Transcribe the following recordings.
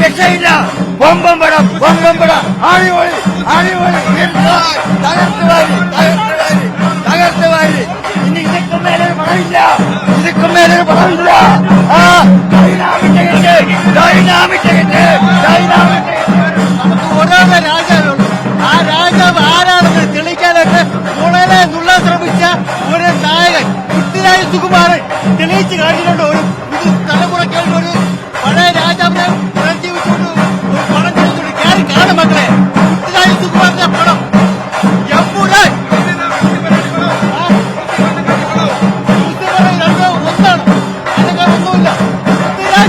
രക്ഷയില്ല. ബൊമ്പം പടം അടിപൊളി തകർത്ത് വാരി. ഇനി ഇതൊക്കെ മേലൊരു പടമില്ല. നമുക്ക് ഒരാളെ രാജാവുള്ളൂ. ആ രാജാവ് ആരാണെന്ന് തെളിയിക്കാനായിട്ട് മുളനെ നുള്ളാൻ ശ്രമിച്ച ഒരു നായകൻ പൃഥ്വിരാജ് സുകുമാരൻ തെളിയിച്ച് കാണിച്ചിട്ടുണ്ട്. ഇത് തലമുറക്കേണ്ട ഒരു പഴയ രാജാവിനെ പുനർജീവിച്ചുകൊണ്ട് ഒരു പടം ചെയ്തിട്ടുണ്ട്. കയറി കാണും മക്കളെ, പൃഥ്വിരാജ് സുകുമാരന്റെ പടം എമ്പുരാൻ. ഒന്നാണ്, അതിനൊക്കെ ഒന്നുമില്ല. പൃഥ്വിരാജ്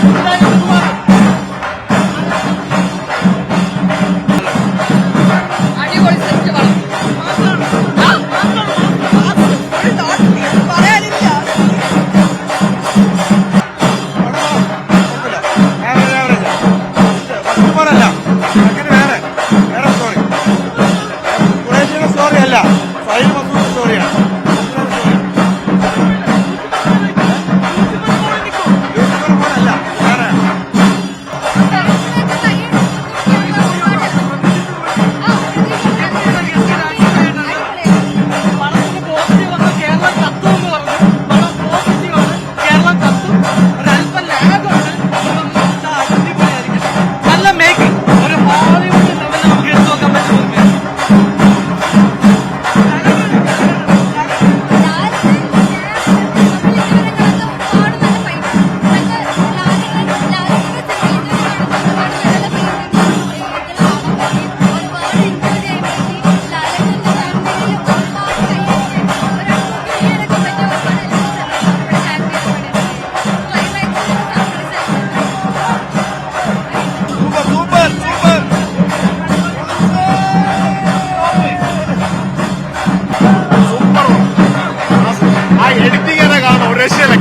സുകുമാരൻ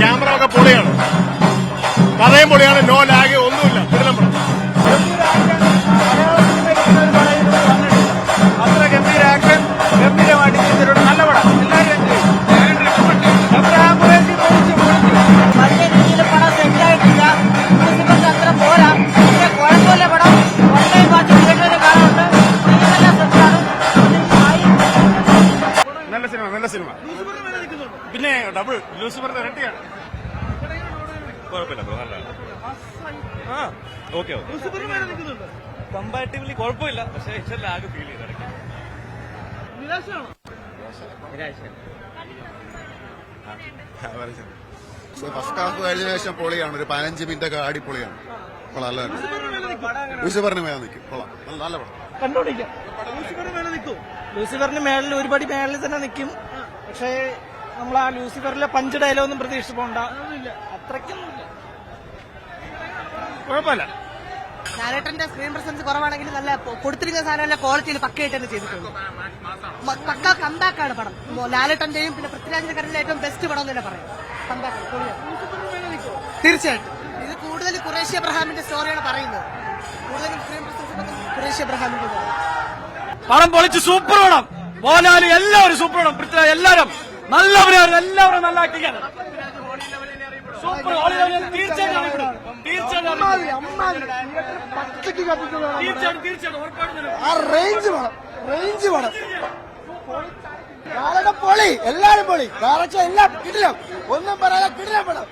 ക്യാമറ ഒക്കെ പൊളിയാണ്, കഥയും പൊളിയാണ്, നോ ലാഗ് ഒന്നുമില്ല. അത്ര ഗംഭീര ആക്ഷൻ, ഗംഭീരമായിട്ട് ചെയ്തിട്ടുണ്ട്. നല്ല പടം, നല്ല രീതിയിൽ പടം സെറ്റായിട്ടില്ല. അത്ര പോരാ, പക്ഷേ കുഴപ്പമില്ല. പടം ഓൺലൈൻ വാച്ച് തിയേറ്ററിൽ കാണാറുണ്ട്. നല്ല സിനിമ പിന്നെ ഡബിൾ ലൂസിഫറിന്റെ ഇരട്ടിയാണ്. കുഴപ്പമില്ല, ഓക്കെ കമ്പാരിറ്റീവ്ലി കുഴപ്പമില്ല. പക്ഷേ ഇഷ്ടം ആകെ ഫീൽ ചെയ്ത് ഫസ്റ്റ് ഹാഫ് കഴിഞ്ഞ ശേഷം പൊളിയാണ്. ഒരു 15 മിനിറ്റ് ഒക്കെ അടിപൊളിയാണ്. നല്ല ലൂസിഫറിന് മേലെ നിൽക്കും. കൊള്ളാം, നല്ല പടം കണ്ടോണ്ടിരിക്കാം. ലൂസിഫറിന് മേളിൽ ഒരുപടി മേളിൽ തന്നെ നിൽക്കും. പക്ഷേ നമ്മൾ ആ ലൂസിഫറിലെ പഞ്ച് ഡയലോഗൊന്നും പ്രതീക്ഷിച്ച് പോണ്ട. അത്രയ്ക്കൊന്നുമില്ല, കുഴപ്പമില്ല. ലാലേട്ടന്റെ സ്ക്രീൻ പ്രസൻസ് കുറവാണെങ്കിൽ നല്ല കൊടുത്തിരിക്കുന്ന സാധനം നല്ല ക്വാളിറ്റിയിൽ പക്കയായിട്ട് തന്നെ ചെയ്തിട്ടുണ്ട്. പക്ക കമ്പാക്കാണ് പടം. ലാലേട്ടന്റെയും പിന്നെ പൃഥ്വിരാജിന്റെ കരയിലെ ഏറ്റവും ബെസ്റ്റ് പടം എന്ന് തന്നെ പറയാം. കമ്പാക്ക് തീർച്ചയായിട്ടും. ഇത് കൂടുതൽ ഖുറേഷി അബ്രഹാമിന്റെ സ്റ്റോറിയാണ് പറയുന്നത്. കൂടുതലും സ്ക്രീൻ പ്രസൻസ് ഖുറേഷി അബ്രഹാമിന്റെ പടം പൊളിച്ച് സൂപ്പർ പടം. മോഹൻലാൽ എല്ലാവരും സൂപ്പർ പടം. പൃഥ്വിരാജ് എല്ലാവരും നല്ലവരാണ്, എല്ലാവരും നല്ല ആക്ടിങ്ങാണ്. സൂപ്പർ തീർച്ചയായിട്ടും പൊളി, എല്ലാരും പൊളി. എല്ലാം കിടിലം, ഒന്നും പറയാതെ കിടിലം പടം.